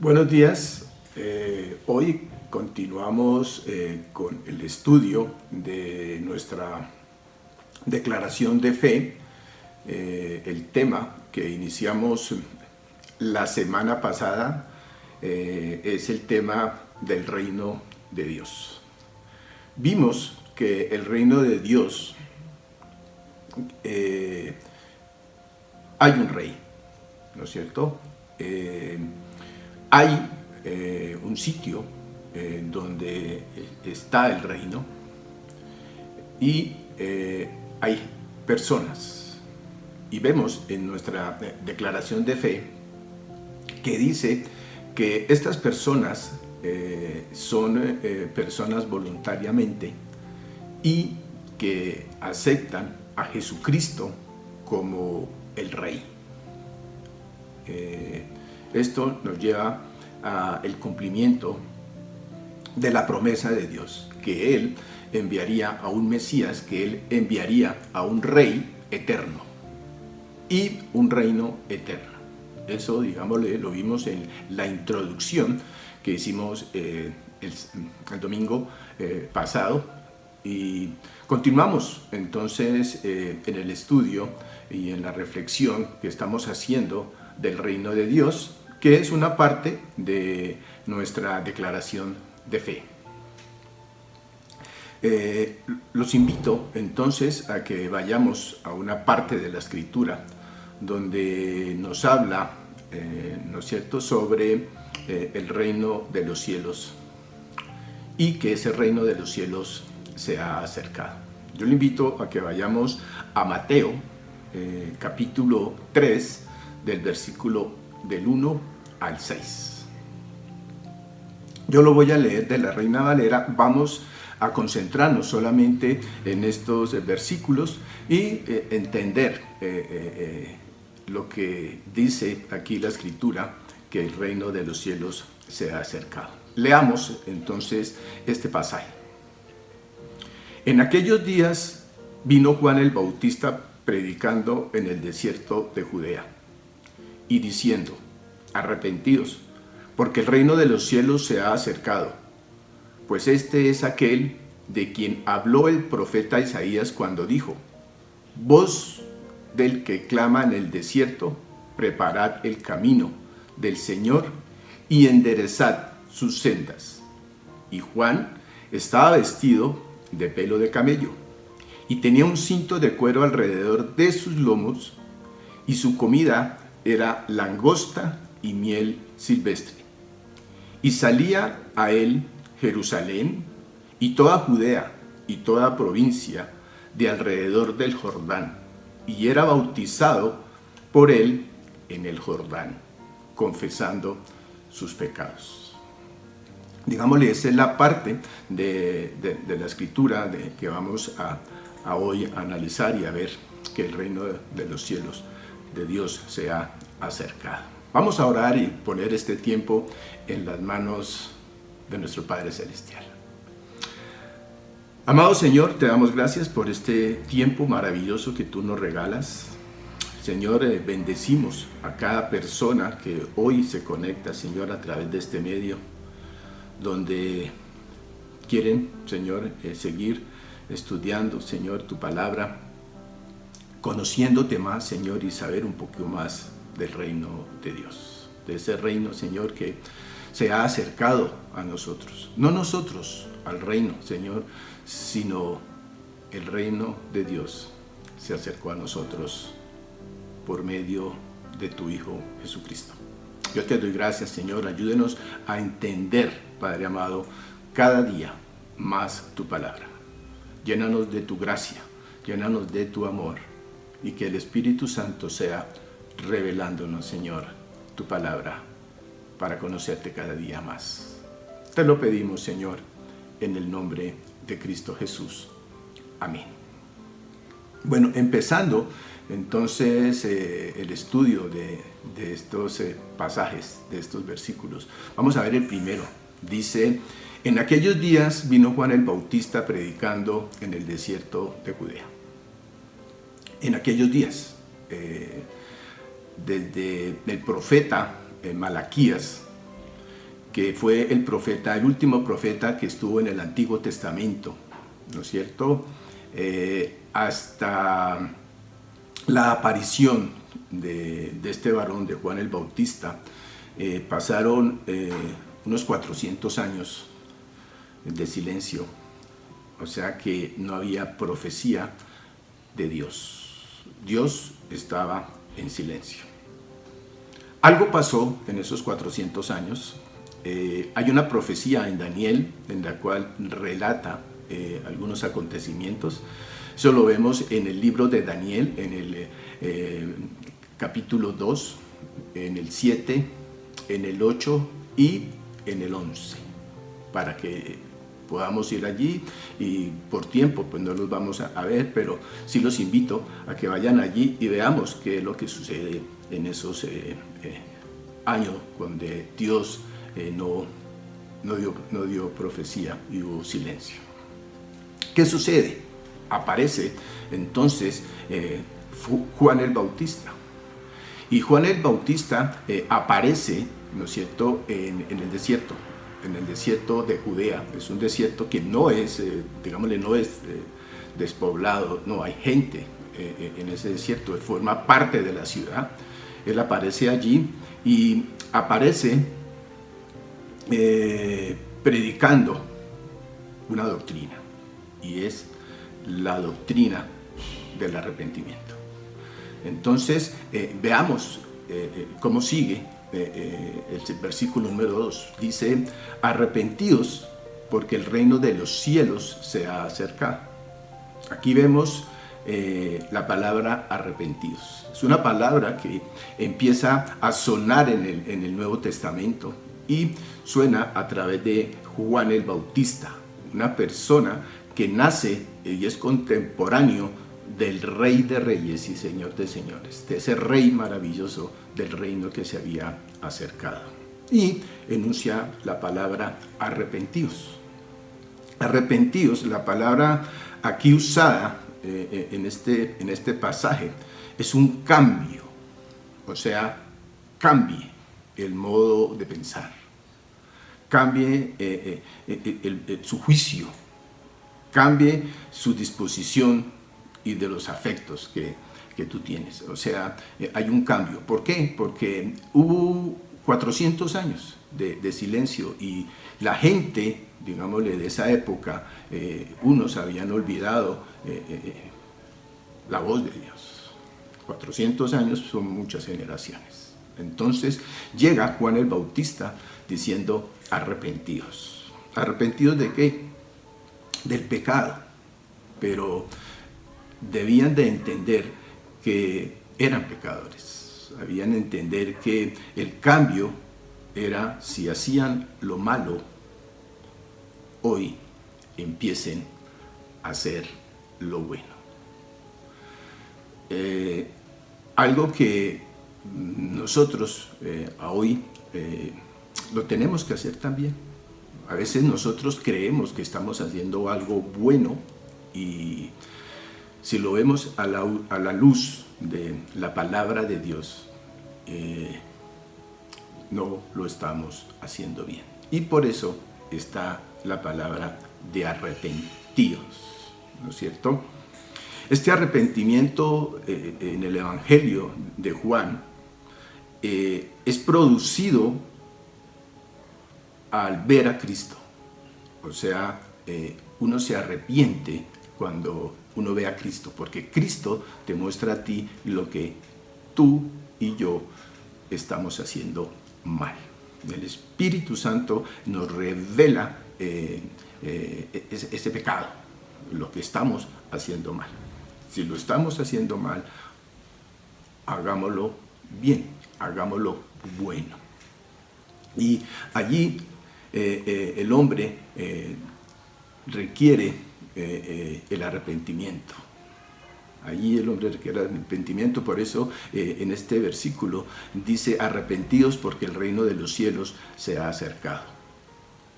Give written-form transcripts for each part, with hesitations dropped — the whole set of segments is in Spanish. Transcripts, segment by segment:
Buenos días. Hoy continuamos con el estudio de nuestra declaración de fe. El tema que iniciamos la semana pasada es el tema del reino de Dios. Vimos que el reino de Dios hay un rey, ¿no es cierto? Hay un sitio donde está el reino y hay personas. Y vemos en nuestra declaración de fe que dice que estas personas son personas voluntariamente y que aceptan a Jesucristo como el Rey. Esto nos lleva al cumplimiento de la promesa de Dios, que Él enviaría a un Mesías, que Él enviaría a un Rey eterno y un reino eterno. Eso, digámosle, lo vimos en la introducción que hicimos el domingo pasado, y continuamos entonces en el estudio y en la reflexión que estamos haciendo del reino de Dios, que es una parte de nuestra declaración de fe. Los invito entonces a que vayamos a una parte de la Escritura donde nos habla, ¿no es cierto?, sobre el reino de los cielos y que ese reino de los cielos se ha acercado. Yo le invito a que vayamos a Mateo, capítulo 3, del versículo del 1 al 6. Yo lo voy a leer de la Reina Valera. Vamos a concentrarnos solamente en estos versículos y entender lo que dice aquí la Escritura, que el reino de los cielos se ha acercado. Leamos entonces este pasaje. En aquellos días vino Juan el Bautista predicando en el desierto de Judea y diciendo: arrepentidos, porque el reino de los cielos se ha acercado. Pues este es aquel de quien habló el profeta Isaías cuando dijo: voz del que clama en el desierto, preparad el camino del Señor y enderezad sus sendas. Y Juan estaba vestido de pelo de camello y tenía un cinto de cuero alrededor de sus lomos, y su comida era langosta y miel silvestre. Y salía a él Jerusalén y toda Judea y toda provincia de alrededor del Jordán, y era bautizado por él en el Jordán, confesando sus pecados. Digámosle, esa es la parte de la Escritura que vamos a hoy analizar y a ver que el reino de los cielos de Dios se ha acercado. Vamos a orar y poner este tiempo en las manos de nuestro Padre Celestial. Amado Señor, te damos gracias por este tiempo maravilloso que tú nos regalas. Señor, bendecimos a cada persona que hoy se conecta, Señor, a través de este medio, donde quieren, Señor, seguir estudiando, Señor, tu palabra, conociéndote más, Señor, y saber un poco más del reino de Dios, de ese reino, Señor, que se ha acercado a nosotros. No nosotros al reino, Señor, sino el reino de Dios se acercó a nosotros por medio de tu Hijo Jesucristo. Yo te doy gracias, Señor. Ayúdenos a entender, Padre amado, cada día más tu palabra. Llénanos de tu gracia, llénanos de tu amor, y que el Espíritu Santo sea revelándonos, Señor, tu palabra para conocerte cada día más. Te lo pedimos, Señor, en el nombre de Cristo Jesús. Amén. Bueno, empezando entonces el estudio de estos pasajes, de estos versículos. Vamos a ver el primero. Dice: en aquellos días vino Juan el Bautista predicando en el desierto de Judea. En aquellos días, desde el profeta Malaquías que fue el profeta, el último profeta que estuvo en el Antiguo Testamento, ¿no es cierto? Hasta la aparición de este varón, de Juan el Bautista, pasaron unos 400 años de silencio, o sea que no había profecía de Dios. Dios estaba en silencio. Algo pasó en esos 400 años. Hay una profecía en Daniel en la cual relata algunos acontecimientos. Eso lo vemos en el libro de Daniel, en el capítulo 2, en el 7, en el 8 y en el 11, para que podamos ir allí, y por tiempo pues no los vamos a ver, pero sí los invito a que vayan allí y veamos qué es lo que sucede en esos años donde Dios no dio profecía y hubo silencio. ¿Qué sucede? Aparece entonces Juan el Bautista. Y Juan el Bautista aparece, ¿no es cierto?, en el desierto de Judea. Es un desierto que no es, digámosle, no es despoblado, no hay gente en ese desierto, forma parte de la ciudad. Él aparece allí y aparece predicando una doctrina, y es la doctrina del arrepentimiento. Entonces, veamos cómo sigue el versículo número 2. Dice: arrepentíos, porque el reino de los cielos se ha acercado. Aquí vemos la palabra arrepentidos. Es una palabra que empieza a sonar en el Nuevo Testamento y suena a través de Juan el Bautista, una persona que nace y es contemporáneo del Rey de Reyes y Señor de Señores, de ese Rey maravilloso del reino que se había acercado. Y enuncia la palabra arrepentíos. Arrepentíos, la palabra aquí usada en este pasaje, es un cambio, o sea, cambie el modo de pensar, cambie su juicio, cambie su disposición y de los afectos que tú tienes. O sea, hay un cambio. ¿Por qué? Porque hubo 400 años de silencio y la gente, digámosle, de esa época, unos habían olvidado la voz de Dios. 400 años son muchas generaciones. Entonces llega Juan el Bautista diciendo: arrepentidos. ¿Arrepentidos de qué? Del pecado. Pero debían de entender que eran pecadores. Debían entender que el cambio era, si hacían lo malo, hoy empiecen a hacer lo bueno. Algo que nosotros hoy lo tenemos que hacer también. A veces nosotros creemos que estamos haciendo algo bueno, y si lo vemos a la luz de la palabra de Dios, no lo estamos haciendo bien. Y por eso está la palabra de arrepentidos, ¿no es cierto? Este arrepentimiento en el Evangelio de Juan es producido al ver a Cristo. O sea, uno se arrepiente cuando uno ve a Cristo, porque Cristo te muestra a ti lo que tú y yo estamos haciendo mal. El Espíritu Santo nos revela ese pecado, lo que estamos haciendo mal. Si lo estamos haciendo mal, hagámoslo bien, hagámoslo bueno. Y allí el hombre requiere el arrepentimiento. Allí el hombre requiere el arrepentimiento. Por eso en este versículo dice: arrepentidos, porque el reino de los cielos se ha acercado.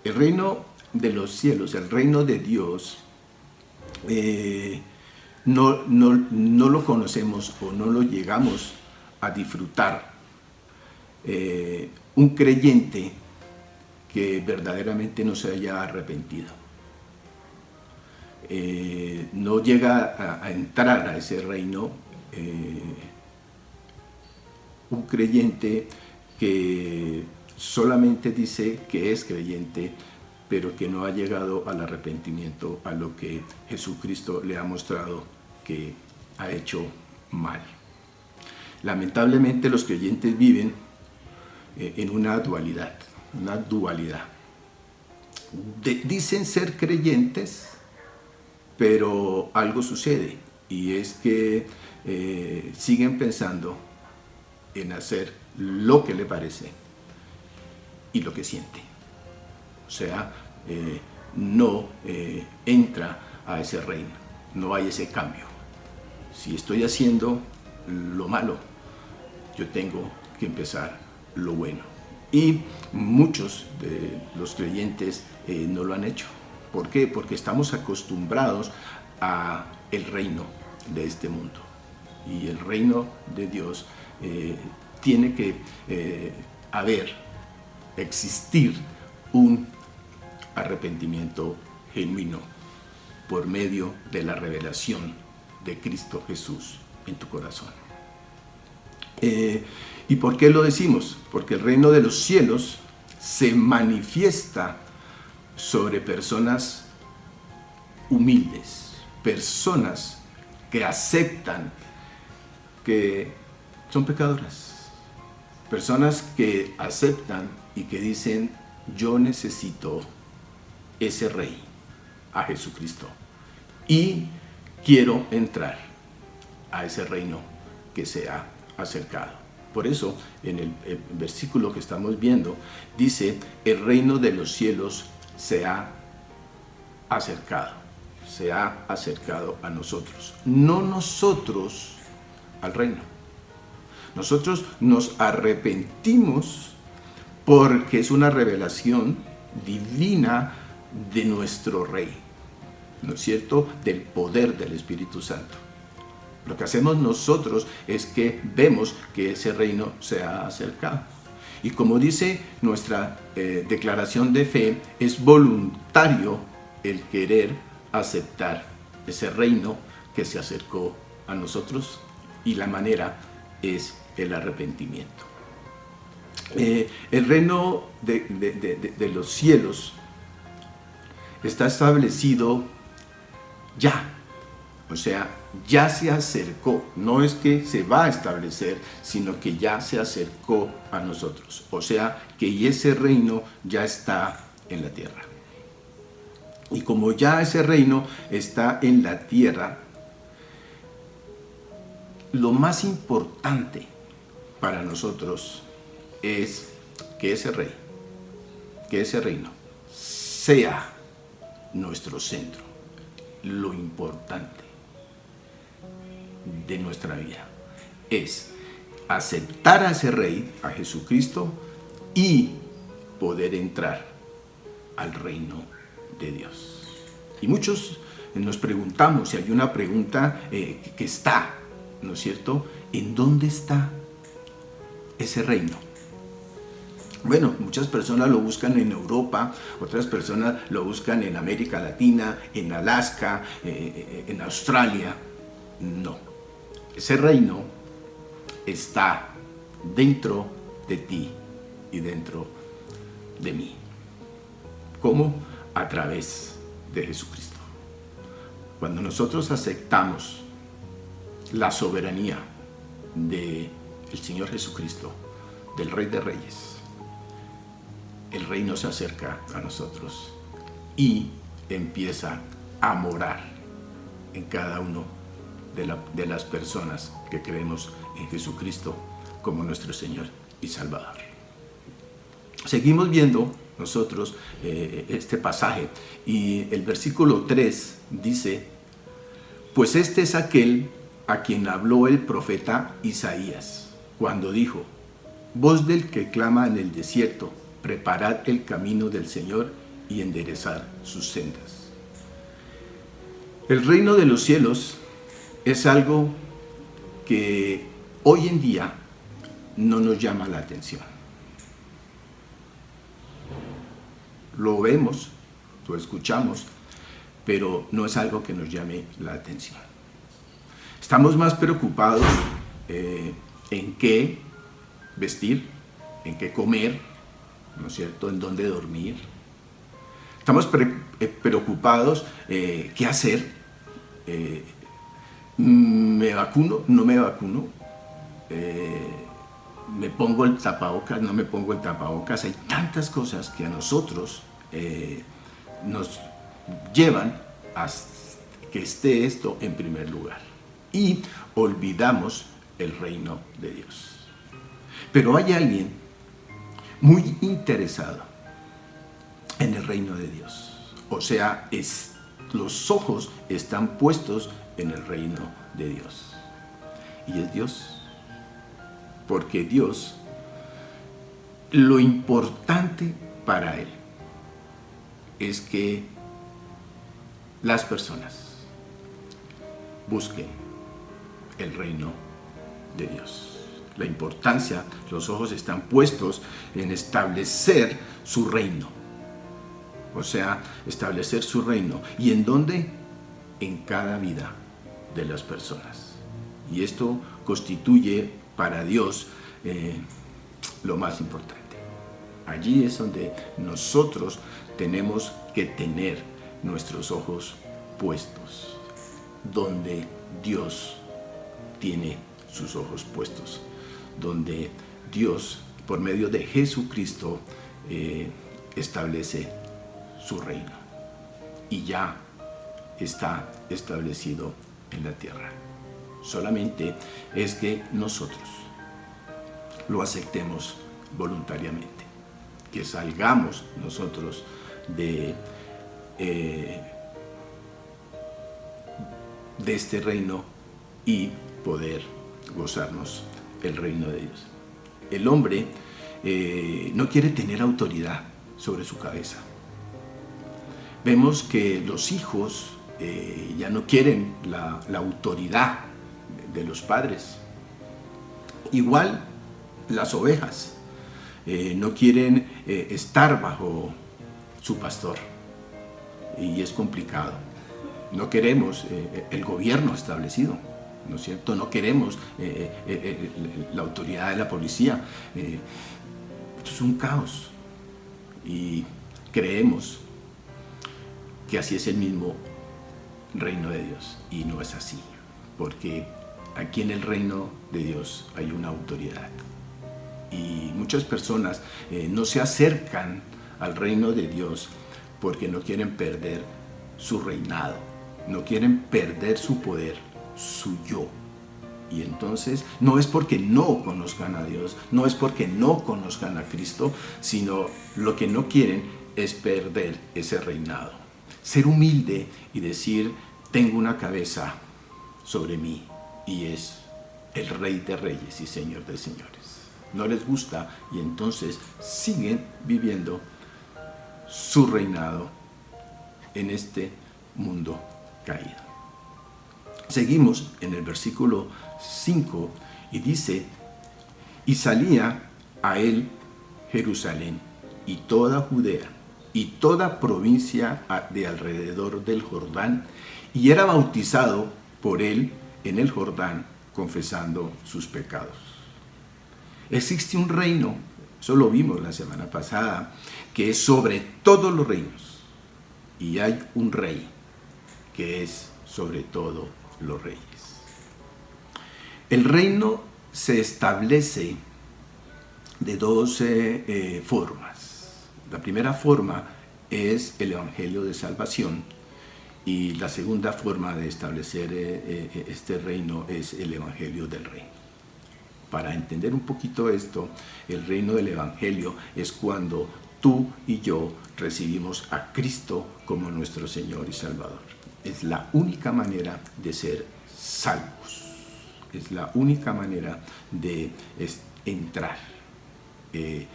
El reino de los cielos, el reino de Dios, no lo conocemos o no lo llegamos a disfrutar. Un creyente que verdaderamente no se haya arrepentido. No llega a entrar a ese reino un creyente que solamente dice que es creyente, pero que no ha llegado al arrepentimiento, a lo que Jesucristo le ha mostrado que ha hecho mal. Lamentablemente los creyentes viven en una dualidad. Dicen ser creyentes, pero algo sucede, y es que siguen pensando en hacer lo que le parece y lo que siente. O sea, no entra a ese reino, no hay ese cambio. Si estoy haciendo lo malo, yo tengo que empezar lo bueno. Y muchos de los creyentes no lo han hecho. ¿Por qué? Porque estamos acostumbrados a el reino de este mundo. Y el reino de Dios tiene que existir un arrepentimiento genuino por medio de la revelación de Cristo Jesús en tu corazón. ¿Y por qué lo decimos? Porque el reino de los cielos se manifiesta sobre personas humildes, personas que aceptan que son pecadoras, personas que aceptan y que dicen: yo necesito ese rey, a Jesucristo, y quiero entrar a ese reino que se ha acercado. Por eso, en el versículo que estamos viendo, dice: el reino de los cielos se ha acercado a nosotros, no nosotros al reino. Nosotros nos arrepentimos porque es una revelación divina de nuestro Rey, ¿no es cierto?, del poder del Espíritu Santo. Lo que hacemos nosotros es que vemos que ese reino se ha acercado. Y como dice nuestra declaración de fe, es voluntario el querer aceptar ese reino que se acercó a nosotros, y la manera es el arrepentimiento. El reino de los cielos está establecido ya, o sea, ya se acercó. No es que se va a establecer, sino que ya se acercó a nosotros. O sea, que ese reino ya está en la tierra. Y como ya ese reino está en la tierra, lo más importante para nosotros es que ese rey, que ese reino sea nuestro centro, lo importante de nuestra vida es aceptar a ese rey, a Jesucristo, y poder entrar al reino de Dios. Y muchos nos preguntamos, si hay una pregunta que está, ¿no es cierto?, ¿en dónde está ese reino? Bueno, muchas personas lo buscan en Europa, otras personas lo buscan en América Latina, en Alaska, en Australia. No, ese reino está dentro de ti y dentro de mí. ¿Cómo? A través de Jesucristo. Cuando nosotros aceptamos la soberanía del Señor Jesucristo, del Rey de Reyes, el reino se acerca a nosotros y empieza a morar en cada uno de las personas que creemos en Jesucristo como nuestro Señor y Salvador. Seguimos viendo nosotros este pasaje, y el versículo 3 dice: pues este es aquel a quien habló el profeta Isaías, cuando dijo: voz del que clama en el desierto, preparad el camino del Señor y enderezad sus sendas. El reino de los cielos es algo que hoy en día no nos llama la atención. lo vemos, lo escuchamos, pero no es algo que nos llame la atención. Estamos más preocupados en qué vestir, en qué comer, ¿no es cierto?, en dónde dormir. Estamos preocupados qué hacer, me vacuno, no me vacuno, me pongo el tapabocas, no me pongo el tapabocas. Hay tantas cosas que a nosotros nos llevan a que esté esto en primer lugar y olvidamos el reino de Dios. Pero hay alguien muy interesado en el reino de Dios. O sea, los ojos están puestos en el reino de Dios. Y es Dios. Porque Dios, lo importante para Él es que las personas busquen el reino de Dios. La importancia, los ojos están puestos en establecer su reino. O sea, establecer su reino. ¿Y en dónde? En cada vida de las personas. Y esto constituye para Dios lo más importante. Allí es donde nosotros tenemos que tener nuestros ojos puestos. Donde Dios tiene sus ojos puestos. Donde Dios, por medio de Jesucristo, establece su reino. Y ya está establecido en la tierra. Solamente es que nosotros lo aceptemos voluntariamente. Que salgamos nosotros de este reino y poder gozarnos el reino de Dios. El hombre no quiere tener autoridad sobre su cabeza. Vemos que los hijos ya no quieren la autoridad de los padres. Igual las ovejas no quieren estar bajo su pastor. Y es complicado. No queremos el gobierno establecido, ¿no es cierto? No queremos la autoridad de la policía. Esto es un caos. Y creemos que así es el mismo reino de Dios. Y no es así. Porque aquí en el reino de Dios hay una autoridad. Y muchas personas no se acercan al reino de Dios porque no quieren perder su reinado. No quieren perder su poder, su yo. Y entonces no es porque no conozcan a Dios, no es porque no conozcan a Cristo, sino lo que no quieren es perder ese reinado. Ser humilde y decir, tengo una cabeza sobre mí y es el Rey de Reyes y Señor de Señores. No les gusta y entonces siguen viviendo su reinado en este mundo caído. Seguimos en el versículo 5 y dice, y salía a él Jerusalén y toda Judea y toda provincia de alrededor del Jordán, y era bautizado por él en el Jordán, confesando sus pecados. Existe un reino, eso lo vimos la semana pasada, que es sobre todos los reinos, y hay un rey que es sobre todos los reyes. El reino se establece de dos formas. La primera forma es el evangelio de salvación y la segunda forma de establecer este reino es el evangelio del reino. Para entender un poquito esto, el reino del evangelio es cuando tú y yo recibimos a Cristo como nuestro Señor y Salvador. Es la única manera de ser salvos. Es la única manera de entrar en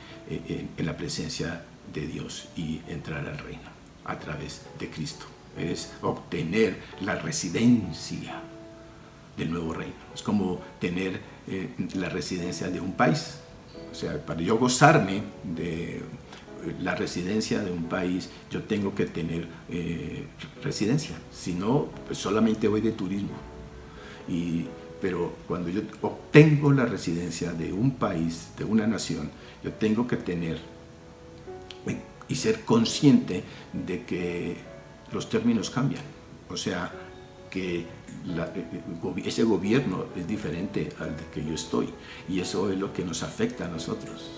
la presencia de Dios y entrar al reino a través de Cristo. Es obtener la residencia del nuevo reino. Es como tener la residencia de un país. O sea, para yo gozarme de la residencia de un país, yo tengo que tener residencia, si no, pues solamente voy de turismo. Pero cuando yo obtengo la residencia de un país, de una nación, yo tengo que tener y ser consciente de que los términos cambian. O sea, que ese gobierno es diferente al de que yo estoy, y eso es lo que nos afecta a nosotros.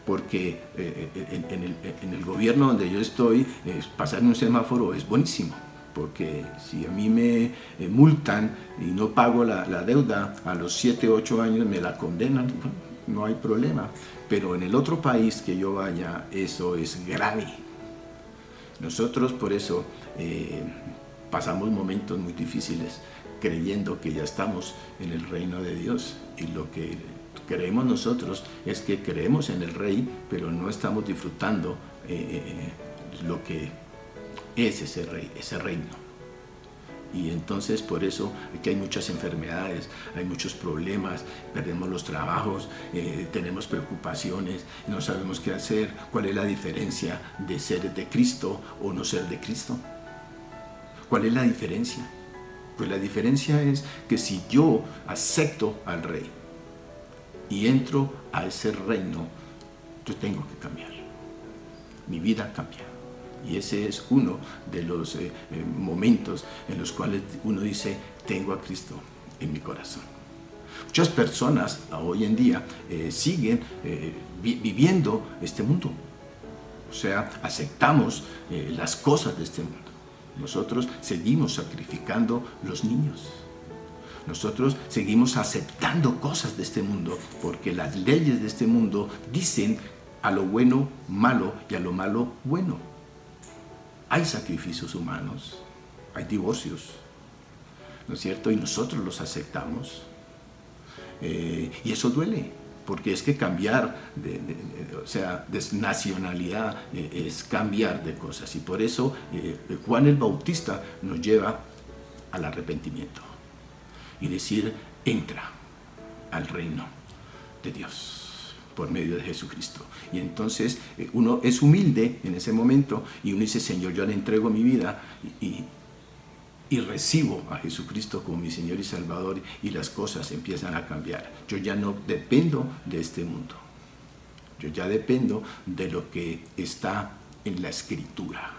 Porque en el gobierno donde yo estoy, pasar en un semáforo es buenísimo. Porque si a mí me multan y no pago la deuda, a los 7, 8 años me la condenan, no hay problema. Pero en el otro país que yo vaya, eso es grave. Nosotros por eso pasamos momentos muy difíciles creyendo que ya estamos en el reino de Dios. Y lo que creemos nosotros es que creemos en el Rey, pero no estamos disfrutando lo que es ese Rey, ese reino. Y entonces por eso aquí hay muchas enfermedades, hay muchos problemas, perdemos los trabajos, tenemos preocupaciones, no sabemos qué hacer. ¿Cuál es la diferencia de ser de Cristo o no ser de Cristo? ¿Cuál es la diferencia? Pues la diferencia es que si yo acepto al Rey y entro a ese reino, yo tengo que cambiar. Mi vida cambia. Y ese es uno de los momentos en los cuales uno dice, tengo a Cristo en mi corazón. Muchas personas hoy en día siguen viviendo este mundo. O sea, aceptamos las cosas de este mundo. Nosotros seguimos sacrificando los niños. Nosotros seguimos aceptando cosas de este mundo porque las leyes de este mundo dicen a lo bueno malo y a lo malo bueno. Hay sacrificios humanos, hay divorcios, ¿no es cierto? Y nosotros los aceptamos. Y eso duele, porque es que cambiar, o sea, de nacionalidad es cambiar de cosas. Y por eso Juan el Bautista nos lleva al arrepentimiento y decir, entra al reino de Dios por medio de Jesucristo. Y entonces uno es humilde en ese momento y uno dice, Señor, yo le entrego mi vida y recibo a Jesucristo como mi Señor y Salvador, y las cosas empiezan a cambiar. Yo ya no dependo de este mundo. Yo ya dependo de lo que está en la Escritura.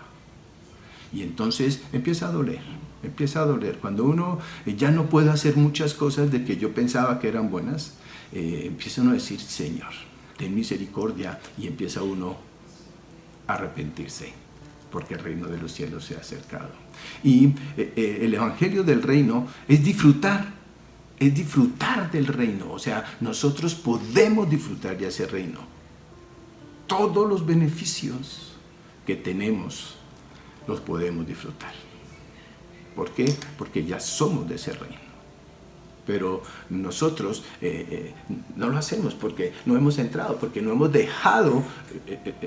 Y entonces empieza a doler. Empieza a doler. Cuando uno ya no puede hacer muchas cosas de que yo pensaba que eran buenas, empieza uno a decir, Señor, ten misericordia, y empieza uno a arrepentirse, porque el reino de los cielos se ha acercado. Y el evangelio del reino es disfrutar del reino. O sea, nosotros podemos disfrutar de ese reino. Todos los beneficios que tenemos los podemos disfrutar. ¿Por qué? Porque ya somos de ese reino. Pero nosotros no lo hacemos porque no hemos entrado, porque no hemos dejado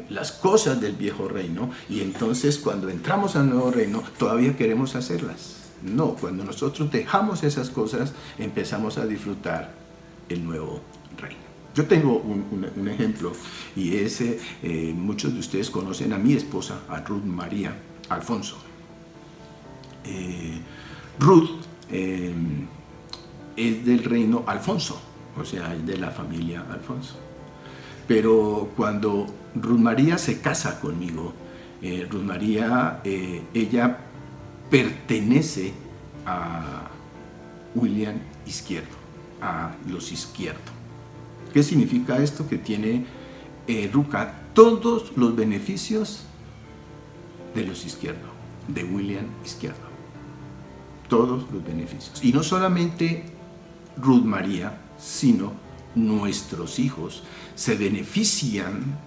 las cosas del viejo reino, y entonces cuando entramos al nuevo reino todavía queremos hacerlas. No, cuando nosotros dejamos esas cosas empezamos a disfrutar el nuevo reino. Yo tengo un ejemplo, y es, muchos de ustedes conocen a mi esposa, a Ruth María Alfonso. Ruth es del reino Alfonso, o sea, es de la familia Alfonso. Pero cuando Ruth María se casa conmigo, Ruth María, ella pertenece a William Izquierdo, a los Izquierdo. ¿Qué significa esto? Que tiene Ruca todos los beneficios de los Izquierdo, de William Izquierdo. Todos los beneficios. Y no solamente Ruth María, sino nuestros hijos se benefician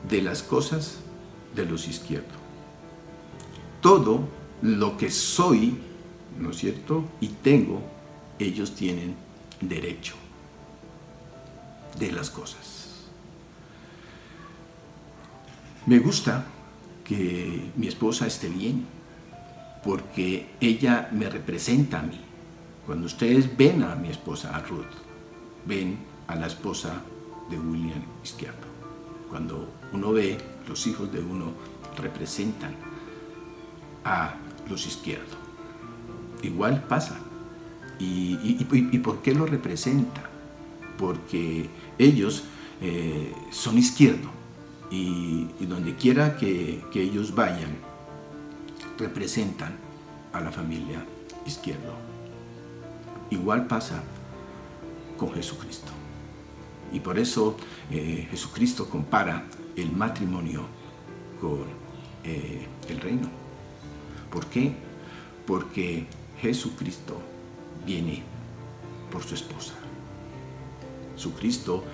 de las cosas de los Izquierdo. Todo lo que soy, ¿no es cierto?, y tengo, ellos tienen derecho de las cosas. Me gusta que mi esposa esté bien, porque ella me representa a mí. Cuando ustedes ven a mi esposa, a Ruth, ven a la esposa de William Izquierdo. Cuando uno ve, los hijos de uno representan a los izquierdos. Igual pasa. ¿Y por qué lo representa? Porque ellos son izquierdos y donde quiera que ellos vayan, representan a la familia izquierdo. Igual pasa con Jesucristo. Y por eso Jesucristo compara el matrimonio con el reino. ¿Por qué? Porque Jesucristo viene por su esposa. Jesucristo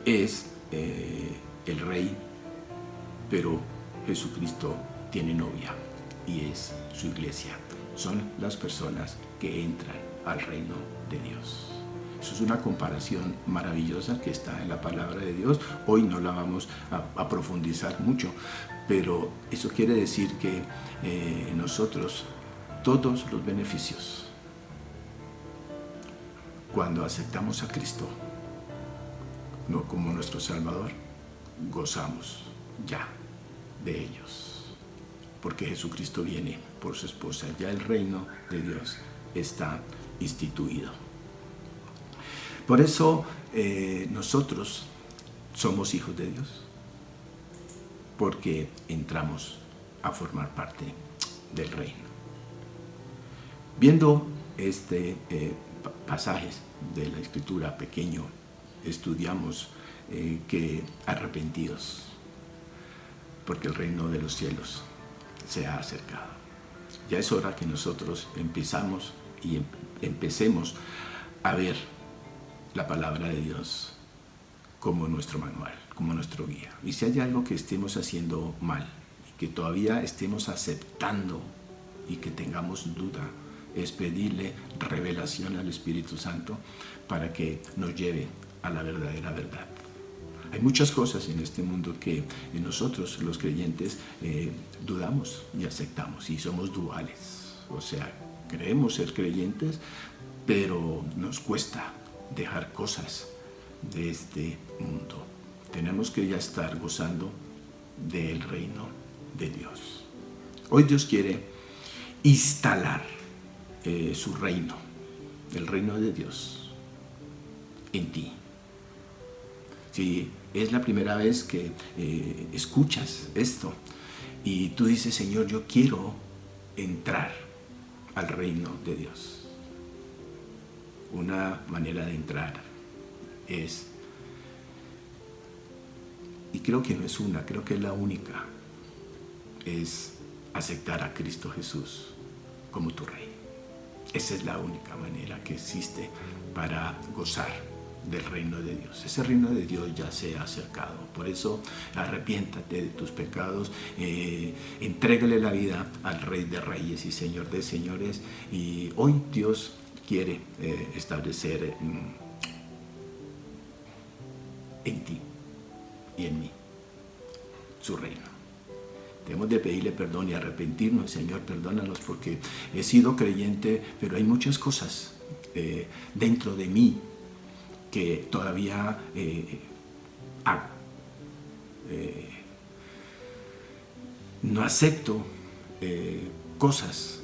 es el rey, pero Jesucristo tiene novia y es su iglesia. Son las personas que entran al reino de Dios. Eso es una comparación maravillosa que está en la palabra de Dios. Hoy no la vamos a profundizar mucho, pero eso quiere decir que nosotros, todos los beneficios, cuando aceptamos a Cristo no como nuestro Salvador, gozamos ya de ellos, porque Jesucristo viene por su esposa. Ya el reino de Dios está instituido. Por eso nosotros somos hijos de Dios, porque entramos a formar parte del reino. Viendo pasajes de la Escritura pequeño, estudiamos que arrepentidos, porque el reino de los cielos se ha acercado. Ya es hora que nosotros empecemos a ver la palabra de Dios como nuestro manual, como nuestro guía. Y si hay algo que estemos haciendo mal, que todavía estemos aceptando y que tengamos duda, es pedirle revelación al Espíritu Santo para que nos lleve a la verdadera verdad. Hay muchas cosas en este mundo que nosotros, los creyentes, dudamos y aceptamos, y somos duales. O sea, creemos ser creyentes, pero nos cuesta dejar cosas de este mundo. Tenemos que ya estar gozando del reino de Dios. Hoy Dios quiere instalar su reino, el reino de Dios, en ti. Si es la primera vez que escuchas esto y tú dices, Señor, yo quiero entrar al reino de Dios. Una manera de entrar es, y creo que no es una, creo que es la única, es aceptar a Cristo Jesús como tu Rey. Esa es la única manera que existe para gozar del reino de Dios. Ese reino de Dios ya se ha acercado. Por eso arrepiéntate de tus pecados, entrégale la vida al Rey de Reyes y Señor de Señores. Y hoy Dios quiere establecer en ti y en mí su reino. Debemos de pedirle perdón y arrepentirnos. Señor, perdónanos porque he sido creyente, pero hay muchas cosas dentro de mí que todavía hago. No acepto cosas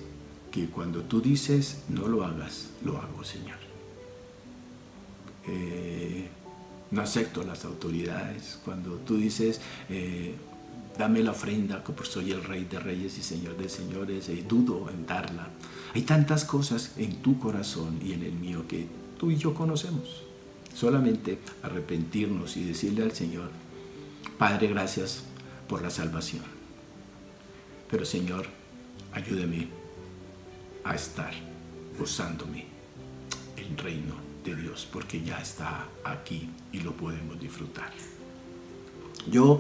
que cuando tú dices no lo hagas, lo hago, Señor. No acepto las autoridades. Cuando tú dices dame la ofrenda, porque soy el Rey de Reyes y Señor de Señores, dudo en darla. Hay tantas cosas en tu corazón y en el mío que tú y yo conocemos. Solamente arrepentirnos y decirle al Señor, Padre, gracias por la salvación. Pero Señor, ayúdame a estar gozándome el reino de Dios, porque ya está aquí y lo podemos disfrutar. Yo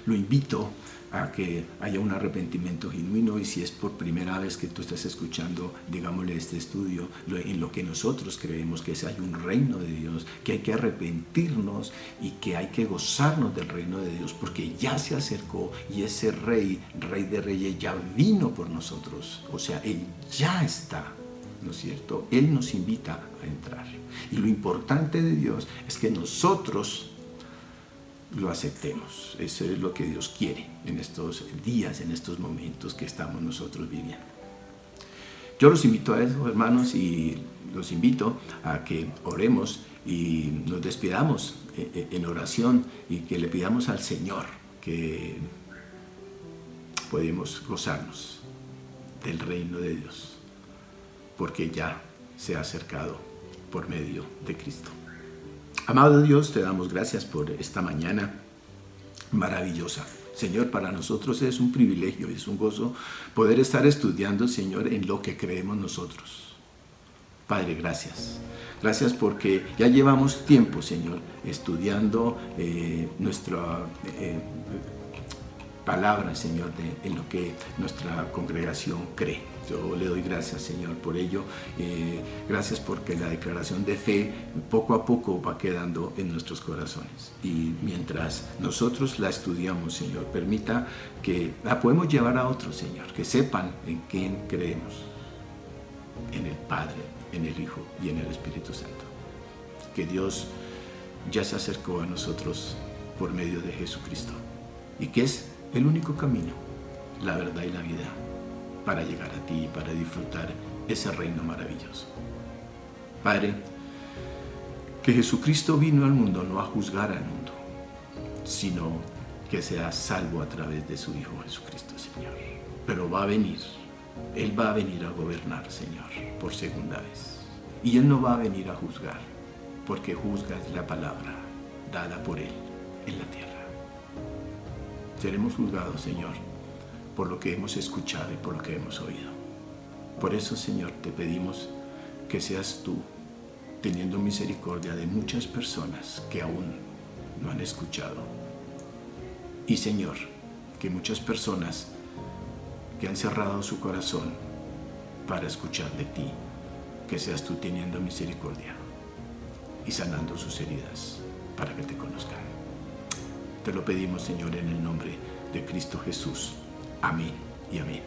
lo invito a que haya un arrepentimiento genuino, y si es por primera vez que tú estás escuchando, digámosle, este estudio, en lo que nosotros creemos que hay un reino de Dios, que hay que arrepentirnos y que hay que gozarnos del reino de Dios, porque ya se acercó y ese Rey de Reyes, ya vino por nosotros. O sea, Él ya está, ¿no es cierto? Él nos invita a entrar. Y lo importante de Dios es que nosotros lo aceptemos. Eso es lo que Dios quiere en estos días, en estos momentos que estamos nosotros viviendo. Yo los invito a eso, hermanos, y los invito a que oremos y nos despidamos en oración y que le pidamos al Señor que podemos gozarnos del reino de Dios, porque ya se ha acercado por medio de Cristo. Amado Dios, te damos gracias por esta mañana maravillosa. Señor, para nosotros es un privilegio, es un gozo poder estar estudiando, Señor, en lo que creemos nosotros. Padre, gracias. Gracias porque ya llevamos tiempo, Señor, estudiando nuestra palabra, Señor, en lo que nuestra congregación cree. Yo le doy gracias, Señor, por ello. Gracias porque la declaración de fe poco a poco va quedando en nuestros corazones. Y mientras nosotros la estudiamos, Señor, permita que la podemos llevar a otros, Señor, que sepan en quién creemos. En el Padre, en el Hijo y en el Espíritu Santo. Que Dios ya se acercó a nosotros por medio de Jesucristo. Y que es el único camino, la verdad y la vida, para llegar a ti y para disfrutar ese reino maravilloso. Padre, que Jesucristo vino al mundo no a juzgar al mundo, sino que sea salvo a través de su Hijo Jesucristo, Señor. Pero va a venir, Él va a venir a gobernar, Señor, por segunda vez. Y Él no va a venir a juzgar, porque juzga es la palabra dada por Él en la tierra. Seremos juzgados, Señor, por lo que hemos escuchado y por lo que hemos oído. Por eso, Señor, te pedimos que seas tú teniendo misericordia de muchas personas que aún no han escuchado. Y, Señor, que muchas personas que han cerrado su corazón para escuchar de ti, que seas tú teniendo misericordia y sanando sus heridas para que te conozcan. Te lo pedimos, Señor, en el nombre de Cristo Jesús. Amén y amén.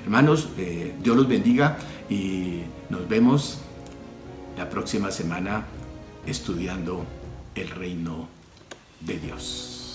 Hermanos, Dios los bendiga y nos vemos la próxima semana estudiando el reino de Dios.